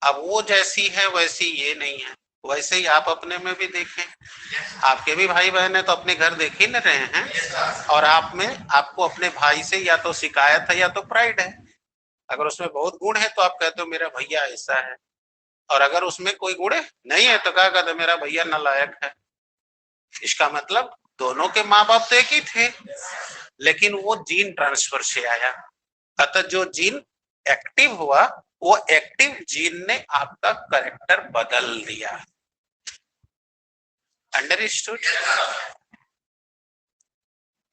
अब वो जैसी है वैसी ये नहीं है, वैसे ही आप अपने में भी देखें, आपके भी भाई बहन है तो अपने घर देख ही न रहे हैं, और आप में आपको अपने भाई से या तो शिकायत है या तो प्राइड है। अगर उसमें बहुत गुण है तो आप कहते हो मेरा भैया ऐसा है, और अगर उसमें कोई गुण नहीं है तो क्या कहते मेरा भैया नालायक है। इसका मतलब दोनों के माँ बाप तो एक ही थे, लेकिन वो जीन ट्रांसफर से आया, अतः जो जीन एक्टिव हुआ वो एक्टिव जीन ने आपका कैरेक्टर बदल दिया। अंडरस्टूड?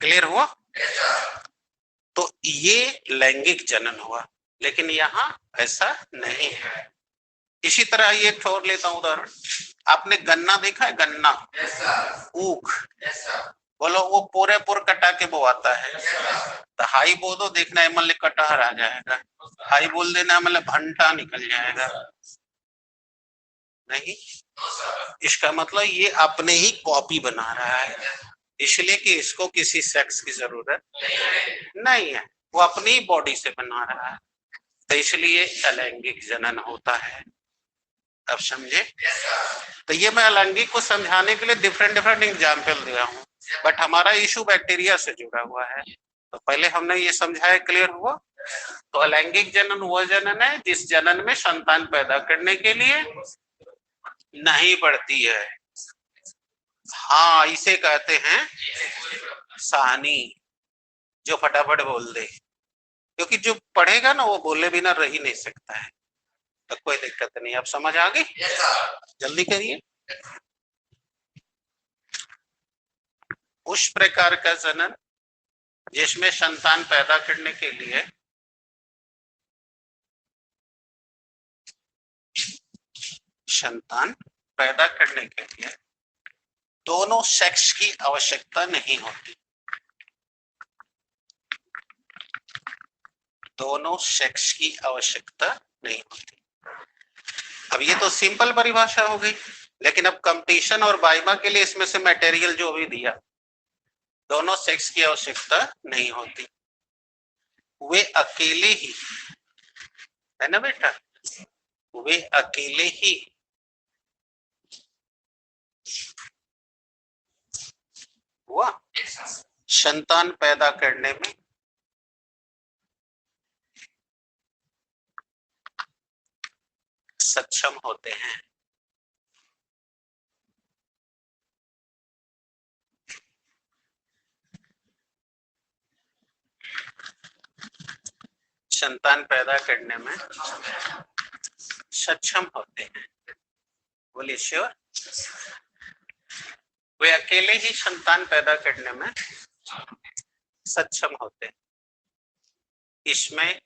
क्लियर हुआ? तो ये लैंगिक जनन हुआ, लेकिन यहाँ ऐसा नहीं है। इसी तरह ये एक और लेता हूं उदाहरण। आपने गन्ना देखा है? गन्ना, ऊख, बोलो वो पूरे पूर कटा के बोआता है। तो हाई बोल दो, देखना है मतलब कटहर आ जाएगा। हाई बोल देना मतलब भंटा निकल जाएगा। नहीं, इसका मतलब ये अपने ही कॉपी बना रहा है, इसलिए कि इसको किसी सेक्स की जरूरत नहीं है, वो अपनी बॉडी से बना रहा है, तो इसलिए अलैंगिक जनन होता है। अब समझे? तो ये मैं अलैंगिक को समझाने के लिए डिफरेंट डिफरेंट एग्जाम्पल दिया हूँ, बट हमारा इशू बैक्टीरिया से जुड़ा हुआ है। तो पहले हमने ये समझाया, क्लियर हुआ? तो अलैंगिक जनन वह जनन है जिस जनन में संतान पैदा करने के लिए नहीं पड़ती है। हाँ, इसे कहते हैं साहनी, जो फटाफट बोल दे, क्योंकि जो पढ़ेगा ना वो बोले बिना रह ही नहीं सकता है। तो कोई दिक्कत नहीं। अब समझ आ गई? जल्दी करिए। उस प्रकार का जनन जिसमें संतान पैदा करने के लिए दोनों सेक्स की आवश्यकता नहीं होती। दोनों सेक्स की आवश्यकता नहीं होती। अब ये तो सिंपल परिभाषा हो गई, लेकिन अब कंपटीशन और वाइवा के लिए इसमें से मटेरियल जो भी दिया, दोनों सेक्स की आवश्यकता नहीं होती, वे अकेले ही, है ना बेटा, वे अकेले ही हुआ संतान पैदा करने में सक्षम होते हैं। संतान पैदा करने में सक्षम होते हैं। बोलिए श्योर? वे अकेले ही संतान पैदा करने में सक्षम होते हैं। इसमें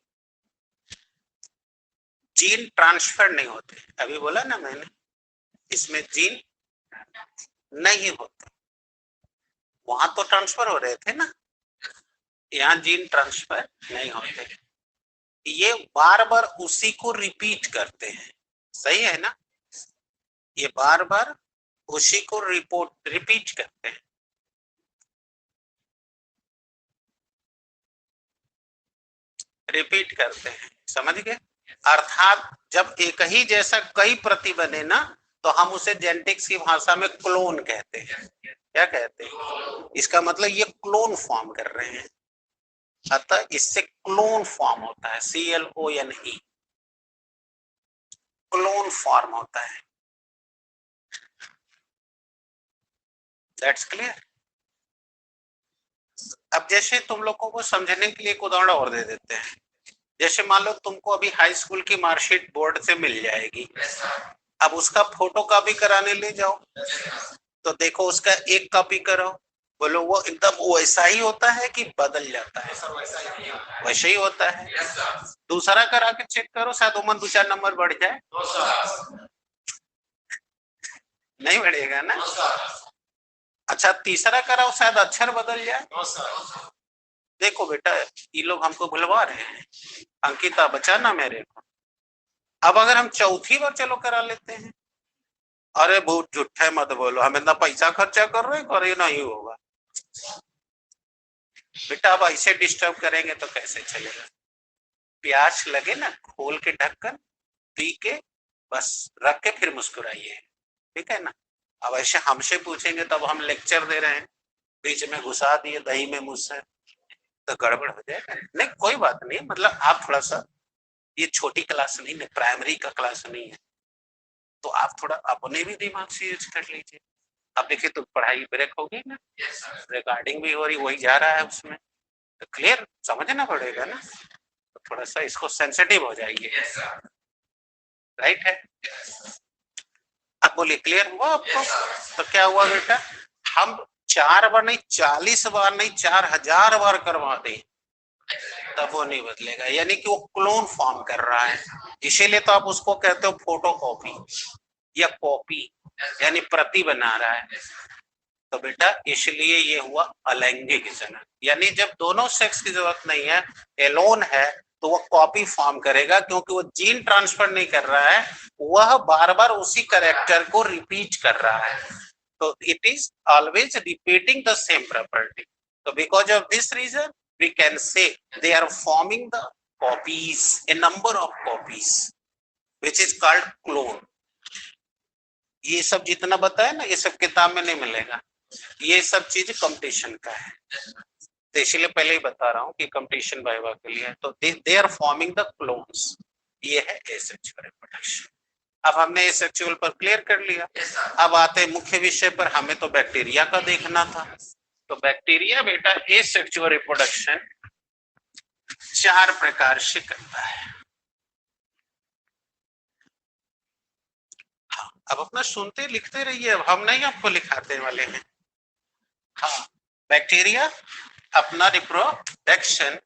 जीन ट्रांसफर नहीं होते। अभी बोला ना मैंने, इसमें जीन नहीं होते। वहां तो ट्रांसफर हो रहे थे ना, यहाँ जीन ट्रांसफर नहीं होते। ये बार बार उसी को रिपीट करते हैं, सही है ना? ये बार बार उसी को रिपीट करते हैं। रिपीट करते हैं, समझ गए? अर्थात जब एक ही जैसा कई प्रति बने ना, तो हम उसे जेनेटिक्स की भाषा में क्लोन कहते हैं। क्या कहते हैं? इसका मतलब ये क्लोन फॉर्म कर रहे हैं, अतः इससे क्लोन फॉर्म होता है, CLONE, क्लोन फॉर्म होता है। That's clear? अब जैसे तुम लोगों को समझने के लिए एक उदाहरण और दे देते हैं। जैसे मान लो तुमको अभी हाई स्कूल की मार्कशीट बोर्ड से मिल जाएगी, अब उसका फोटो कॉपी कराने ले जाओ, तो देखो उसका एक कॉपी करो, बोलो वो एकदम वैसा ही होता है कि बदल जाता है? वैसे ही होता है। दूसरा करा के चेक करो, शायद उमन 2-4 नंबर बढ़ जाए। नहीं बढ़ेगा ना? अच्छा, तीसरा कराओ, शायद अक्षर बदल जाए। देखो बेटा, ये लोग हमको भुलवा रहे हैं। अंकिता बचाना मेरे को। अब अगर हम चौथी बार चलो करा लेते हैं, अरे बहुत झूठे मत बोलो, हम इतना पैसा खर्चा कर रहे हैं, करे नहीं होगा। बेटा अब ऐसे डिस्टर्ब करेंगे तो कैसे चलेगा? प्यास लगे ना, खोल के ढक्कन पी के बस रख के फिर मुस्कुराइए, ठीक है ना? अब ऐसे हमसे पूछेंगे तब हम लेक्चर दे रहे हैं, बीच में घुसा दिए दही में मुझसे, तो गड़बड़ हो जाएगा। नहीं कोई बात नहीं, मतलब आप थोड़ा सा, ये छोटी क्लास नहीं है, प्राइमरी का क्लास नहीं है, तो आप थोड़ा अपने भी दिमाग से यूज कर लीजिए। अब देखिए तो पढ़ाई ब्रेक होगी ना, रिकॉर्डिंग भी हो रही, वही जा रहा है उसमें, तो क्लियर समझना पड़ेगा ना, तो थोड़ा सा इसको सेंसिटिव हो जाइए, राइट है? अब बोलिए क्लियर हुआ आपको? तो क्या हुआ बेटा, हम 4 बार नहीं 40 बार नहीं 4000 बार करवा दें तब वो नहीं बदलेगा, यानी कि वो क्लोन फॉर्म कर रहा है। इसीलिए तो आप उसको कहते हो फोटो कॉपी या कॉपी, यानी प्रति बना रहा है। तो बेटा इसलिए ये हुआ अलैंगिक जनन, यानी जब दोनों सेक्स की जरूरत नहीं है, एलोन है, तो वो कॉपी फॉर्म करेगा, क्योंकि वो जीन ट्रांसफर नहीं कर रहा है, वह बार बार उसी कैरेक्टर को रिपीट कर रहा है। तो it is always repeating the same property. तो because of this reason we can say they are forming the copies, a number of copies, which is called clone. ये सब जितना बताया ना, ये सब किताब में नहीं मिलेगा, ये सब चीज कंपटीशन का है। तो इसलिए पहले ही बता रहा हूँ कि कंपटीशन वाइवा के लिए है। तो they are forming the clones, ये है एसेक्सुअल रिप्रोडक्शन। अब हमने एसेक्सुअल पर क्लियर कर लिया। अब आते हैं मुख्य विषय पर, हमें तो बैक्टीरिया का देखना था। तो बैक्टीरिया बेटा एसेक्सुअल रिप्रोडक्शन 4 प्रकार से करता है। हाँ, अब अपना सुनते लिखते रहिए, अब हम नहीं आपको लिखाते वाले हैं। हाँ, बैक्टीरिया अपना रिप्रोडक्शन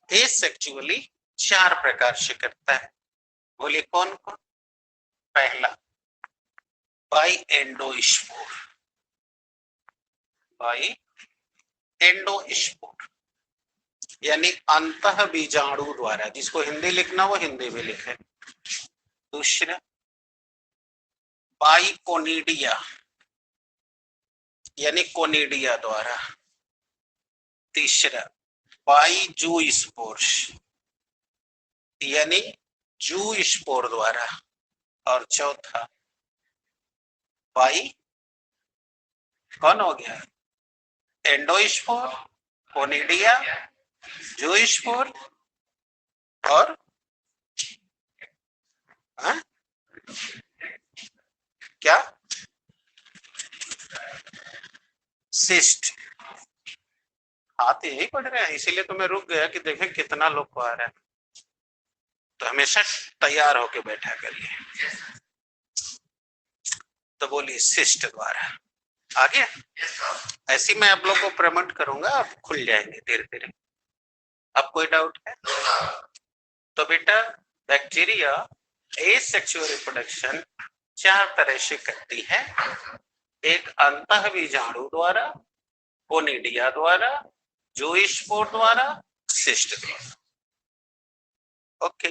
एसेक्सुअली 4 प्रकार से करता है। बोलिए कौन कौन? पहला बाई एंडोस्पोर, बाई एंडोस्पोर यानी अंतः बीजाणु द्वारा, जिसको हिंदी लिखना वो हिंदी में लिखे। दूसरा बाई कोनिडिया यानी कोनिडिया द्वारा। तीसरा बाई जू स्पोर्स यानी जू स्पोर द्वारा। और चौथा बाई कौन हो गया? एंडोस्पोर, कोनिडिया, जू स्पोर और क्या? सिस्ट। हाँ तो यही पढ़ रहे हैं, इसीलिए तो मैं रुक गया कि देखें कितना लोग को आ रहा है। तो हमेशा तैयार होके बैठा करिए। तो बोलिए सिस्ट द्वारा। आगे ऐसी मैं आप लोग को प्रमोट करूंगा, आप खुल जाएंगे धीरे धीरे। अब कोई डाउट है? तो बेटा बैक्टीरिया एसेक्सुअल रिप्रोडक्शन 4 तरह से करती है। एक अंतः बीजाणु द्वारा, कोनिडिया द्वारा, जूस्पोर द्वारा, सिस्ट द्वारा। ओके,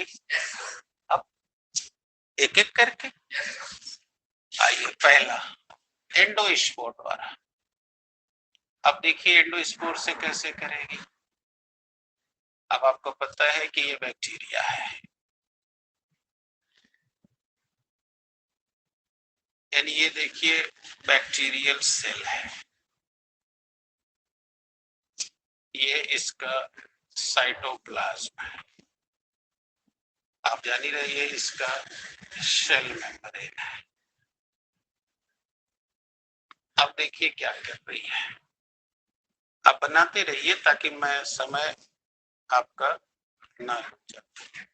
अब एक एक करके आइए। पहला एंडोस्पोर द्वारा। अब देखिए एंडोस्पोर से कैसे करेगी। अब आपको पता है कि ये बैक्टीरिया है, यानी ये देखिए बैक्टीरियल सेल है, ये इसका साइटोप्लाज्म है। आप जान ही रहिए इसका सेल मेम्ब्रेन है। अब देखिए क्या कर रही है, आप बनाते रहिए ताकि मैं समय आपका ना रुक जाए।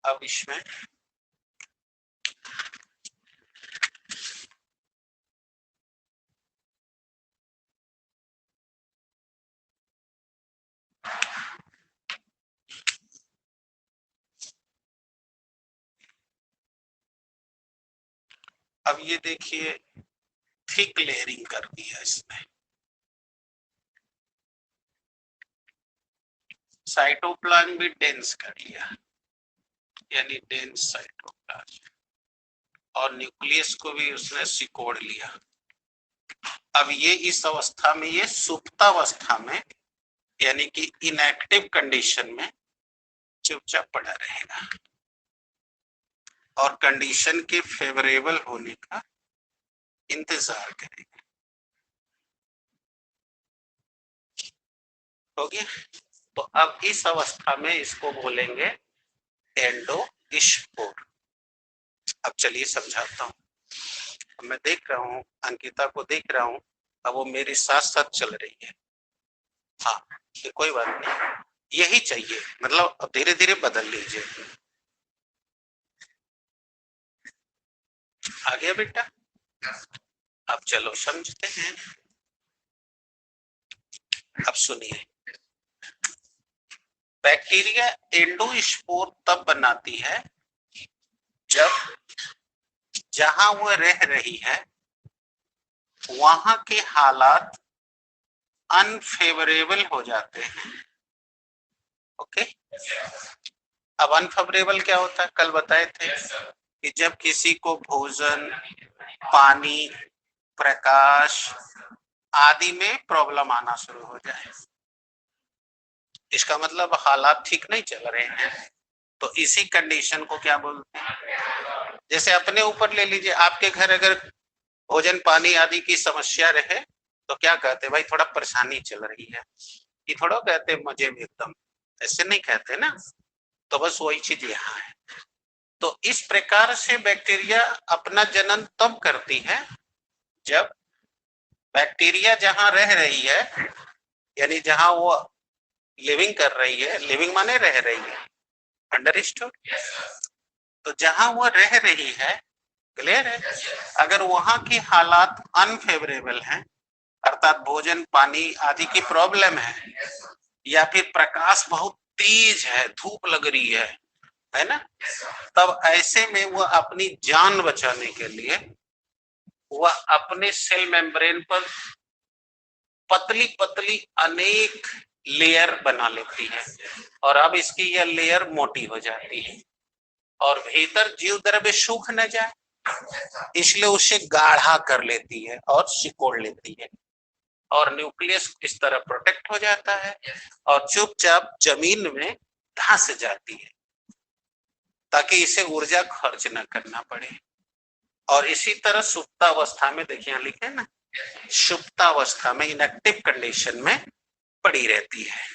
अब इसमें अब ये देखिए थिक लेयरिंग कर दिया इसमें, साइटोप्लाज्म भी डेंस कर लिया, यानी डेंस साइटोप्लाज्म, और न्यूक्लियस को भी उसने सिकोड़ लिया। अब ये इस अवस्था में, ये सुप्तावस्था में यानी कि इनएक्टिव कंडीशन में चुपचाप पड़ा रहेगा और कंडीशन के फेवरेबल होने का इंतजार करेगा। हो गया? तो अब इस अवस्था में इसको बोलेंगे एंडोस्पोर। अब चलिए समझाता हूँ। अब मैं देख रहा हूँ, अंकिता को देख रहा हूँ, अब वो मेरे साथ साथ चल रही है। हाँ ये कोई बात नहीं, यही चाहिए, मतलब अब धीरे धीरे बदल लीजिए। आ गया बेटा? अब चलो समझते हैं। अब सुनिए, बैक्टीरिया एंडोस्पोर तब बनाती है जब जहां वो रह रही है वहां के हालात अनफेवरेबल हो जाते हैं। ओके, अब अनफेवरेबल क्या होता है? कल बताए थे कि जब किसी को भोजन, पानी, प्रकाश आदि में प्रॉब्लम आना शुरू हो जाए, इसका मतलब हालात ठीक नहीं चल रहे हैं। तो इसी कंडीशन को क्या बोलते हैं? जैसे अपने ऊपर ले लीजिए, आपके घर अगर भोजन पानी आदि की समस्या रहे तो क्या कहते, भाई थोड़ा परेशानी चल रही है, ये थोड़ा कहते मजे में एकदम, ऐसे नहीं कहते ना। तो बस वही चीज यहाँ है। तो इस प्रकार से बैक्टीरिया अपना जनन तब करती है जब बैक्टीरिया जहां रह रही है, यानी जहां वो लिविंग कर रही है, लिविंग माने रह रही है, अंडरस्टूड? तो जहां वो रह रही है, क्लियर है, अगर वहां की हालात अनफेवरेबल हैं, अर्थात भोजन पानी आदि की प्रॉब्लम है, या फिर प्रकाश बहुत तेज है, धूप लग रही है ना, तब ऐसे में वह अपनी जान बचाने के लिए वह अपने सेल मेम्ब्रेन पर पतली पतली अनेक लेयर बना लेती है, और अब इसकी यह लेयर मोटी हो जाती है और भीतर जीव द्रव्य सूख न जाए इसलिए उसे गाढ़ा कर लेती है और सिकोड़ लेती है, और न्यूक्लियस इस तरह प्रोटेक्ट हो जाता है और चुपचाप जमीन में धंस जाती है ताकि इसे ऊर्जा खर्च न करना पड़े। और इसी तरह सुप्तावस्था में, देखिए यहाँ लिखे ना, सुप्तावस्था में इनएक्टिव कंडीशन में पड़ी रहती है,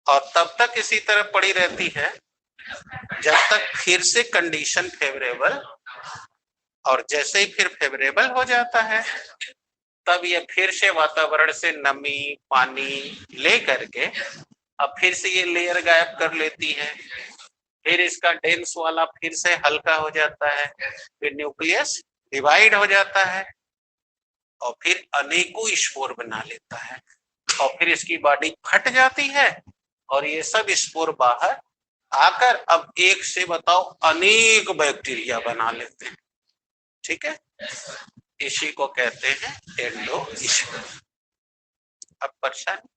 और तब तक इसी तरह पड़ी रहती है जब तक फिर से कंडीशन फेवरेबल, और जैसे ही फिर फेवरेबल हो जाता है तब ये फिर से वातावरण से नमी पानी ले करके अब फिर से ये लेयर गायब कर लेती है, फिर इसका डेंस वाला फिर से हल्का हो जाता है, फिर न्यूक्लियस डिवाइड हो जाता है और फिर अनेकों स्पोर बना लेता है, और फिर इसकी बॉडी फट जाती है और ये सब स्पोर बाहर आकर अब एक से बताओ अनेक बैक्टीरिया बना लेते हैं। ठीक है, इसी को कहते हैं एंडोस्पोर। अब परेशानी,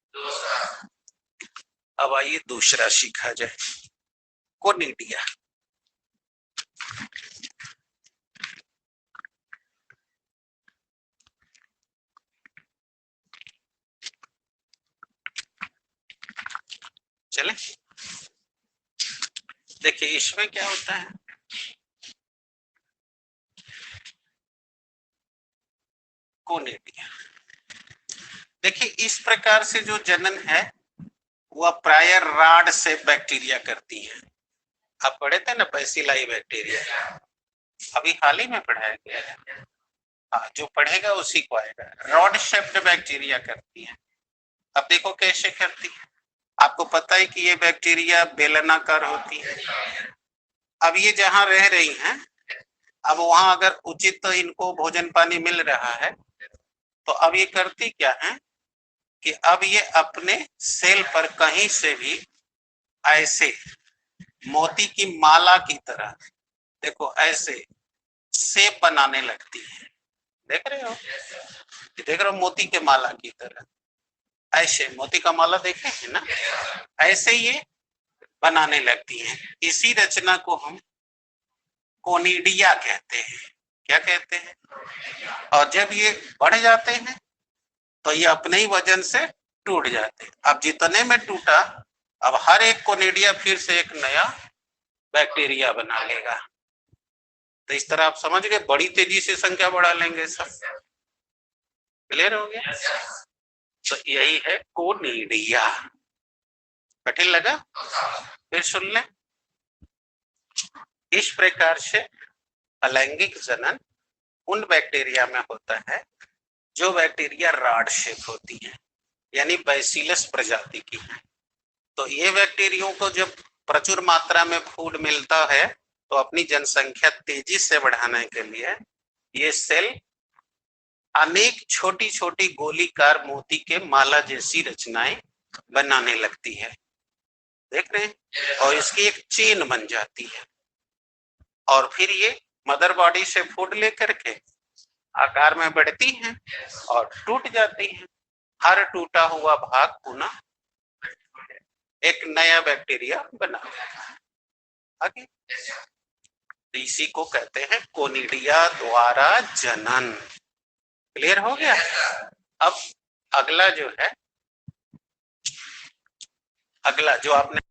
अब आइए दूसरा सीखा जाए, कोनिडिया। चले देखिए इसमें क्या होता है, कोनिडिया। देखिए इस प्रकार से जो जनन है वह प्राय राड से बैक्टीरिया करती है। आप पढ़े थे ना बैसिलाई बैक्टीरिया, अभी हाल ही में पढ़ाया गया है। हाँ, जो पढ़ेगा उसी को आएगा। रॉड शेप्ड बैक्टीरिया करती है। अब देखो कैसे करती है, आपको पता है कि ये बैक्टीरिया बेलनाकार होती है। अब ये जहां रह रही हैं, अब वहां अगर उचित तो इनको भोजन पानी मिल रहा है तो अब ये करती क्या है कि अब ये अपने सेल पर कहीं से भी ऐसे मोती की माला की तरह, देखो ऐसे शेप बनाने लगती है। देख रहे हो, देख रहे हो मोती के माला की तरह, ऐसे मोती का माला देखे है ना, ऐसे ये बनाने लगती हैं। इसी रचना को हम कोनिडिया कहते हैं। क्या कहते हैं? और जब ये बढ़ जाते हैं तो ये अपने ही वजन से टूट जाते हैं। अब जितने में टूटा, अब हर एक कोनिडिया फिर से एक नया बैक्टीरिया बना लेगा। तो इस तरह आप समझ गए, बड़ी तेजी से संख्या बढ़ा लेंगे सब। क्लियर हो गया? तो यही है कोनिडिया। कठिन लगा? फिर सुन लें। इस प्रकार से अलैंगिक जनन उन बैक्टीरिया में होता है जो बैक्टीरिया रॉड शेप होती है, यानी बैसिलस प्रजाति की है। तो ये बैक्टीरियों को जब प्रचुर मात्रा में फूड मिलता है तो अपनी जनसंख्या तेजी से बढ़ाने के लिए ये सेल अनेक छोटी छोटी गोलीकार मोती के माला जैसी रचनाएं बनाने लगती है, देख रहे हैं, और इसकी एक चेन बन जाती है और फिर ये मदर बॉडी से फूड लेकर के आकार में बढ़ती हैं और टूट जाती हैं। हर टूटा हुआ भाग पुनः एक नया बैक्टीरिया बना आगे। इसी को कहते हैं कोनिडिया द्वारा जनन। क्लियर हो गया। अब अगला जो है, अगला जो आपने